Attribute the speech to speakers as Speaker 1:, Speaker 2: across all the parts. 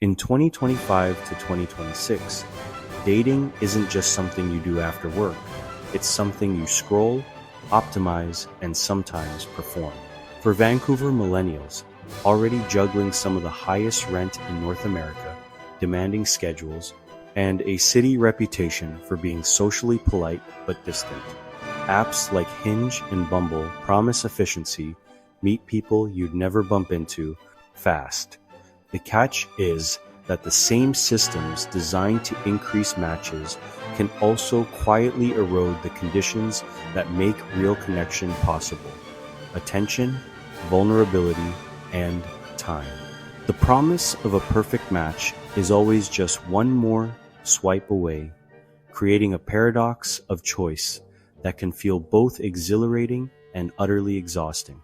Speaker 1: In 2025 to 2026, dating isn't just something you do after work. It's something you scroll, optimize, and sometimes perform. For Vancouver millennials, already juggling some of the highest rent in North America, demanding schedules, and a city reputation for being socially polite but distant, apps like Hinge and Bumble promise efficiency, meet people you'd never bump into, fast. The catch is that the same systems designed to increase matches can also quietly erode the conditions that make real connection possible: attention, vulnerability, and time. The promise of a perfect match is always just one more swipe away, creating a paradox of choice that can feel both exhilarating and utterly exhausting.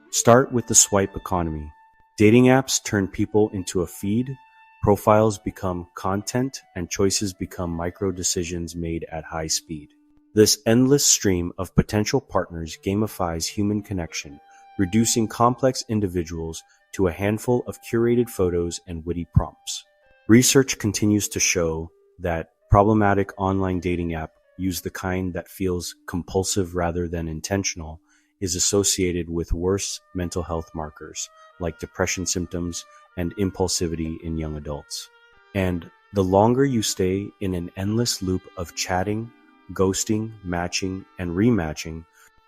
Speaker 1: Start with the swipe economy. Dating apps turn people into a feed, profiles become content, and choices become micro decisions made at high speed. This endless stream of potential partners gamifies human connection, reducing complex individuals to a handful of curated photos and witty prompts. Research continues to show that problematic online dating app use, the kind that feels compulsive rather than intentional, is associated with worse mental health markers like depression symptoms and impulsivity in young adults. And the longer you stay in an endless loop of chatting, ghosting, matching, and rematching,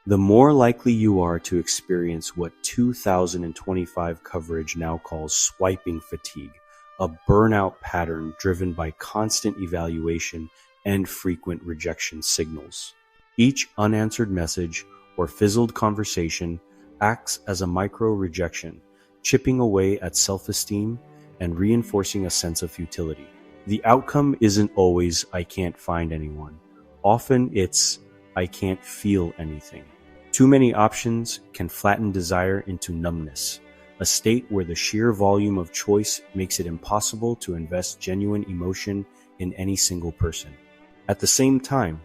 Speaker 1: the more likely you are to experience what 2025 coverage now calls swiping fatigue, a burnout pattern driven by constant evaluation and frequent rejection signals. Each unanswered message or fizzled conversation acts as a micro-rejection, chipping away at self-esteem and reinforcing a sense of futility. The outcome isn't always "I can't find anyone." Often it's "I can't feel anything." Too many options can flatten desire into numbness, a state where the sheer volume of choice makes it impossible to invest genuine emotion in any single person. At the same time,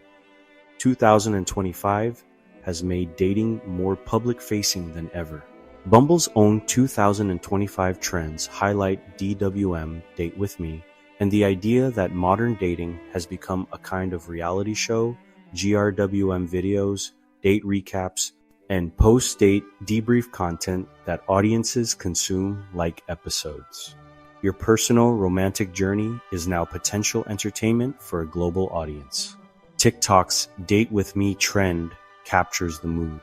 Speaker 1: 2025 has made dating more public-facing than ever. Bumble's own 2025 trends highlight DWM, Date With Me, and the idea that modern dating has become a kind of reality show, GRWM videos, date recaps, and post-date debrief content that audiences consume like episodes. Your personal romantic journey is now potential entertainment for a global audience. TikTok's Date With Me trend captures the mood.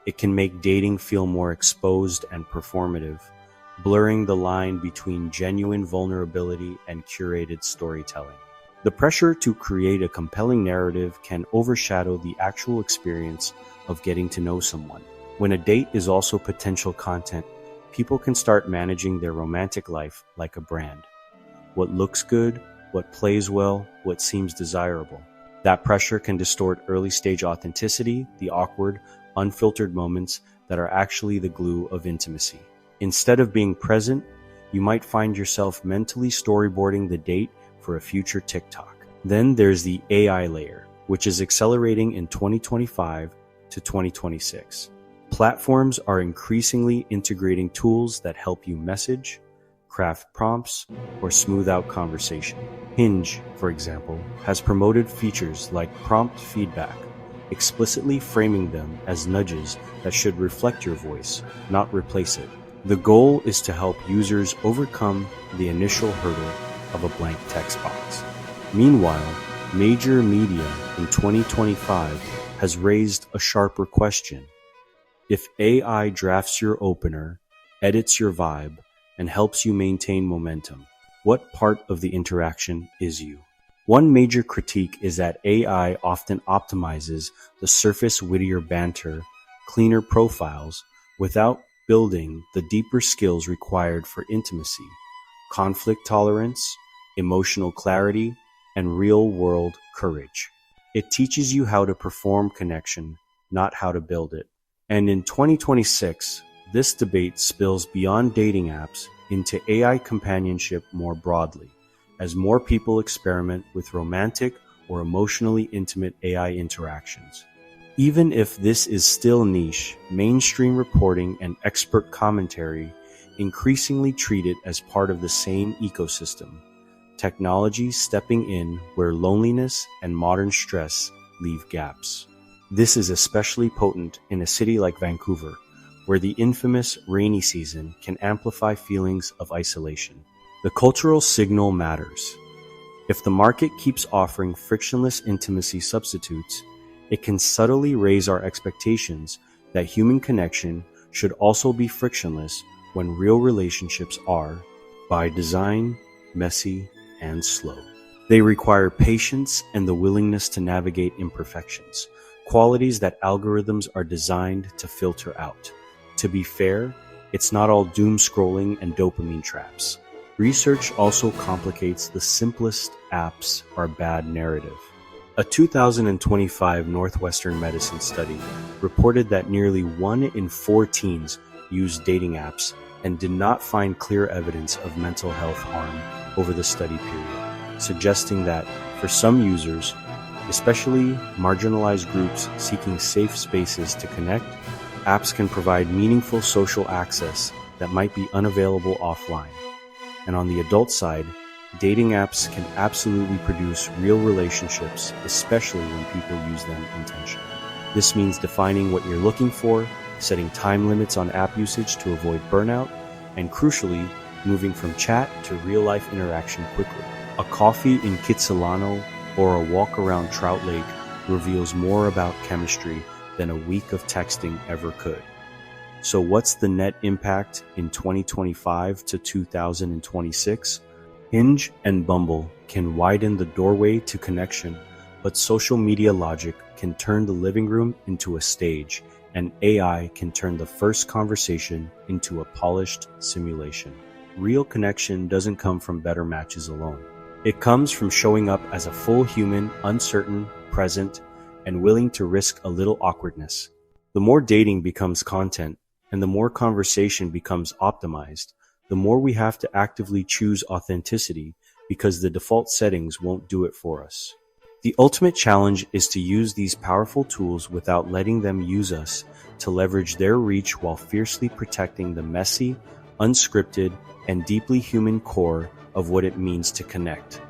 Speaker 1: It can make dating feel more exposed and performative, blurring the line between genuine vulnerability and curated storytelling. The pressure to create a compelling narrative can overshadow the actual experience of getting to know someone. When a date is also potential content, people can start managing their romantic life like a brand. What looks good, what plays well, what seems desirable. That pressure can distort early-stage authenticity, the awkward, unfiltered moments that are actually the glue of intimacy. Instead of being present, you might find yourself mentally storyboarding the date for a future TikTok. Then there's the AI layer, which is accelerating in 2025 to 2026. Platforms are increasingly integrating tools that help you message, craft prompts, or smooth out conversation. Hinge, for example, has promoted features like prompt feedback, explicitly framing them as nudges that should reflect your voice, not replace it. The goal is to help users overcome the initial hurdle of a blank text box. Meanwhile, major media in 2025 has raised a sharper question. If AI drafts your opener, edits your vibe, and helps you maintain momentum, what part of the interaction is you? One major critique is that AI often optimizes the surface wittier banter, cleaner profiles, without building the deeper skills required for intimacy, conflict tolerance, emotional clarity, and real-world courage. It teaches you how to perform connection, not how to build it. And in 2026, this debate spills beyond dating apps into AI companionship more broadly, as more people experiment with romantic or emotionally intimate AI interactions. Even if this is still niche, mainstream reporting and expert commentary increasingly treat it as part of the same ecosystem. Technology stepping in where loneliness and modern stress leave gaps. This is especially potent in a city like Vancouver, where the infamous rainy season can amplify feelings of isolation. The cultural signal matters. If the market keeps offering frictionless intimacy substitutes, it can subtly raise our expectations that human connection should also be frictionless when real relationships are, by design, messy and slow. They require patience and the willingness to navigate imperfections, qualities that algorithms are designed to filter out. To be fair, it's not all doom scrolling and dopamine traps. Research also complicates the simplest apps are bad narrative. A 2025 Northwestern Medicine study reported that nearly 1 in 4 teens used dating apps and did not find clear evidence of mental health harm over the study period, suggesting that for some users, especially marginalized groups seeking safe spaces to connect, apps can provide meaningful social access that might be unavailable offline. And on the adult side, dating apps can absolutely produce real relationships, especially when people use them intentionally. This means defining what you're looking for, setting time limits on app usage to avoid burnout, and crucially, moving from chat to real-life interaction quickly. A coffee in Kitsilano or a walk around Trout Lake reveals more about chemistry than a week of texting ever could. So what's the net impact in 2025 to 2026? Hinge and Bumble can widen the doorway to connection, but social media logic can turn the living room into a stage, and AI can turn the first conversation into a polished simulation. Real connection doesn't come from better matches alone. It comes from showing up as a full human, uncertain, present, and willing to risk a little awkwardness. The more dating becomes content, and the more conversation becomes optimized, the more we have to actively choose authenticity because the default settings won't do it for us. The ultimate challenge is to use these powerful tools without letting them use us to leverage their reach while fiercely protecting the messy, unscripted, and deeply human core of what it means to connect.